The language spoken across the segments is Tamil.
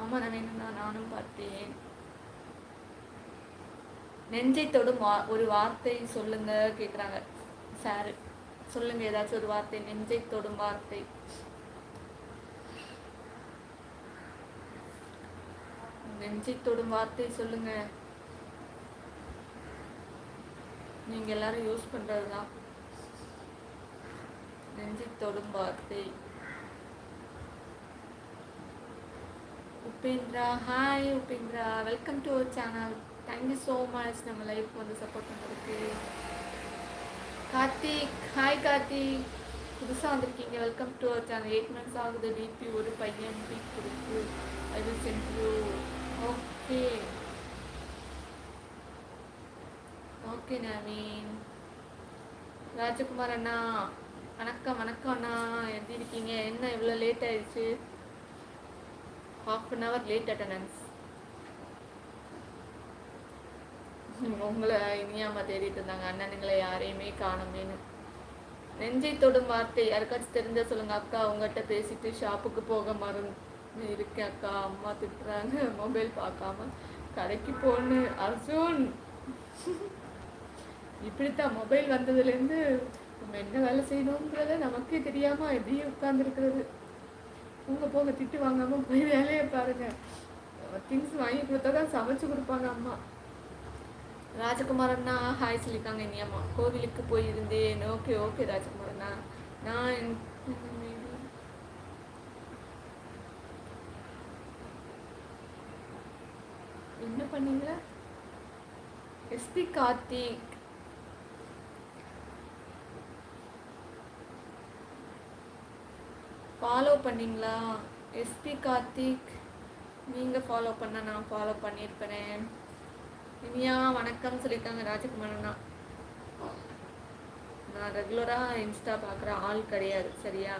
ஆமா நவீனா, நானும் பார்த்தேன். நெஞ்சை தொடும் ஒரு வார்த்தை சொல்லுங்க கேக்குறாங்க சார். சொல்லுங்க ஏதாச்சும் ஒரு வார்த்தை, நெஞ்சை தொடும் வார்த்தை. நெஞ்சை தொடும் வார்த்தை சொல்லுங்க. நீங்க எல்லாரும் யூஸ் பண்றதுதான் நெஞ்சை தொடும் வார்த்தை. Upendra, hi Upendra, welcome to our channel. Thank you so much நம்ம லைஃப் வந்து சப்போர்ட் பண்ணுறதுக்கு. கார்த்திக், ஹாய் கார்த்திக், புதுசாக வந்திருக்கீங்க, welcome to our channel. 8 months ஆகுது, டிபி ஒரு பையன் பீக் கொடுத்து I will send you. Okay okay Naveen. Rajakumar அண்ணா, வணக்கம் வணக்கம் அண்ணா, எப்படி இருக்கீங்க? என்ன இவ்வளோ லேட் ஆயிடுச்சு? ½ hour லேட் அட்டண்டன்ஸ். உங்களை இனியாமா தேடிட்டு இருந்தாங்க, அண்ணனுங்களை யாரையுமே காணுமேனு. நெஞ்சை தொடும் வார்த்தை யாருக்காச்சும் தெரிஞ்சா சொல்லுங்க. அக்கா உங்ககிட்ட பேசிட்டு ஷாப்புக்கு போக மறந்து இருக்கேன் அக்கா, அம்மா திட்டுறாங்க மொபைல் பார்க்காம கடைக்கு போன்னு. அர்ஜுன், இப்படித்தான் மொபைல் வந்ததுலேருந்து நம்ம என்ன வேலை செய்யணுங்கிறத நமக்கே தெரியாம எப்படியே உட்கார்ந்துருக்கிறது. உங்க போக திட்டு வாங்காம போய் வேலையை பாருங்க. திங்ஸ் வாங்கி கொடுத்தா தான் சமைச்சு கொடுப்பாங்க அம்மா. ராஜகுமார் அண்ணா ஹாய் சொல்லியிருக்காங்க இனியம்மா. கோவிலுக்கு போயிருந்தேன். ஓகே ஓகே ராஜகுமார் அண்ணா. நான் என்ன பண்ணீங்களா? எஸ்பி கார்த்திக், ஃபாலோ பண்ணீங்களா? எஸ்பி கார்த்திக், நீங்கள் ஃபாலோ பண்ண நான் ஃபாலோ பண்ணியிருப்பேன். இனியா வணக்கம் சொல்லியிருக்காங்க ராஜகுமார் அண்ணா. நான் ரெகுலராக இன்ஸ்டா பார்க்குற ஆள் கிடையாது சரியா,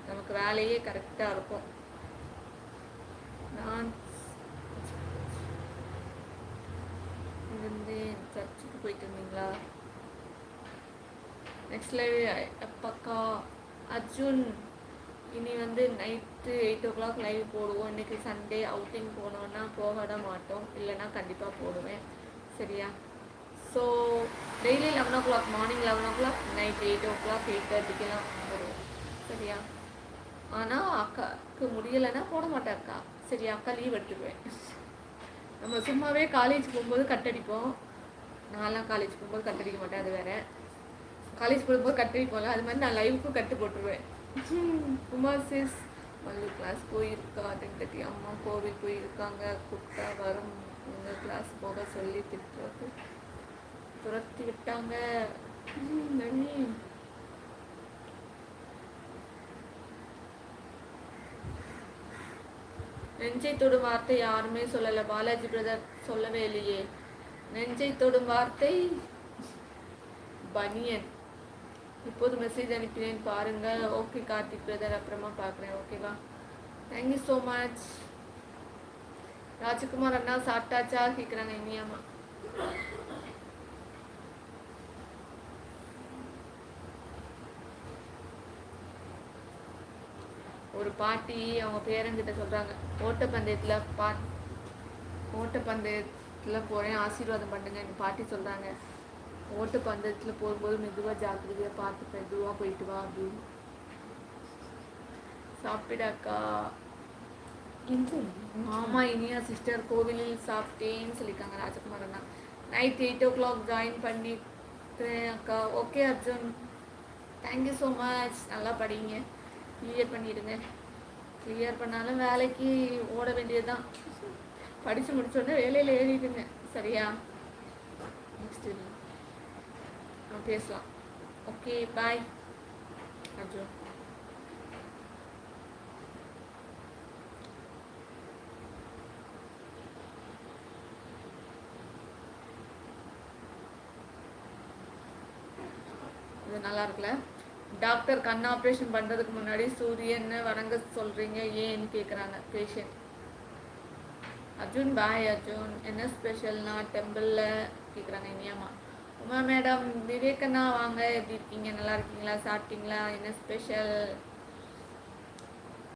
நமக்கு வேலையே கரெக்டாக இருக்கும். நான் இருந்து சர்ச்சுக்கு போயிட்டு இருந்தீங்களா? Next live எப்பக்கா? அர்ஜுன், இனி வந்து நைட்டு 8 o'clock லைவ் போடுவோம். இன்றைக்கி சண்டே, அவுட்டிங் போனோன்னா போக மாட்டோம், இல்லைன்னா கண்டிப்பாக போடுவேன் சரியா. So daily 11 o'clock, morning 11 o'clock, night 8 o'clock 8:30க்கெல்லாம் வருவோம் சரியா. ஆனால் அக்காவுக்கு முடியலைன்னா போட மாட்டேன் அக்கா சரியா. அக்கா லீவ் எடுத்துக்குவேன். நம்ம சும்மாவே காலேஜ் போகும்போது கட்டடிப்போம். நான்லாம் காலேஜ் போகும்போது கட்டடிக்க மாட்டேன், அது வேறு. காலேஜ் போகும்போது கட்டடிப்போம்ல, அது மாதிரி நான் லைவுக்கும் கட்டு போட்டுருவேன். குமார் சிஸ், மல்லு கிளாஸ் போயிருக்கா? 10:30. அம்மா கோவில் போயிருக்காங்க, கூப்பிட்டா வரும். உங்கள் கிளாஸ் போக சொல்லி துரத்தி விட்டாங்க. நெஞ்சை தொடும் வார்த்தை யாருமே சொல்லலை. பாலாஜி பிரதர் சொல்லவே இல்லையே. நெஞ்சை தொடும் வார்த்தை பனியன். இப்போது மெசேஜ் அனுப்பினேன் பாருங்க. ஓகே கார்த்திக் பிரதர், அப்புறமா பார்க்குறேன் ஓகேவா. Thank you so much. ராஜகுமார் அண்ணா சாப்பிட்டாச்சா கேட்குறாங்க இனியாமா. ஒரு பாட்டி அவங்க பேரங்கிட்ட சொல்கிறாங்க, ஓட்டப்பந்தயத்தில் போகிறேன், ஆசீர்வாதம் பண்ணுங்க. எங்கள் பாட்டி சொல்கிறாங்க, ஓட்டப்பந்தயத்தில் போகும்போது மெதுவாக ஜாக்கிரதையாக பார்த்து மெதுவாக போயிட்டு வா அப்படின்னு. சாப்பிடாக்கா? ஆமாம் இனியா சிஸ்டர், கோவிலில் சாப்பிட்டேன்னு சொல்லியிருக்காங்க ராஜகுமார் அண்ணா. நைட் 8 o'clock ஜாயின் பண்ணிக்கிறேன் அக்கா. Okay Arjun, thank you so much. நல்லா படிங்க, கிளியர் பண்ணிடுங்க. கிளியர் பண்ணாலும் வேலைக்கு ஓட வேண்டியது தான். படித்து முடிச்சோடனே வேலையில் ஏறிடுங்க சரியா. நெக்ஸ்ட் பேசலாம். Okay bye Arjun. இது நல்லா இருக்குல்ல. டாக்டர் கண் ஆப்ரேஷன் பண்ணுறதுக்கு முன்னாடி சூரியனை வணங்க சொல்கிறீங்க ஏன்னு கேட்குறாங்க பேஷண்ட். அர்ஜுன் பாய் அர்ஜுன். என்ன ஸ்பெஷல்னா டெம்பிளில் கேட்குறாங்க இனியாமா. உமா மேடம், விவேகண்ணா வாங்க, எப்படி இருக்கீங்க? நல்லா இருக்கீங்களா? சாப்பிட்டீங்களா? என்ன ஸ்பெஷல்?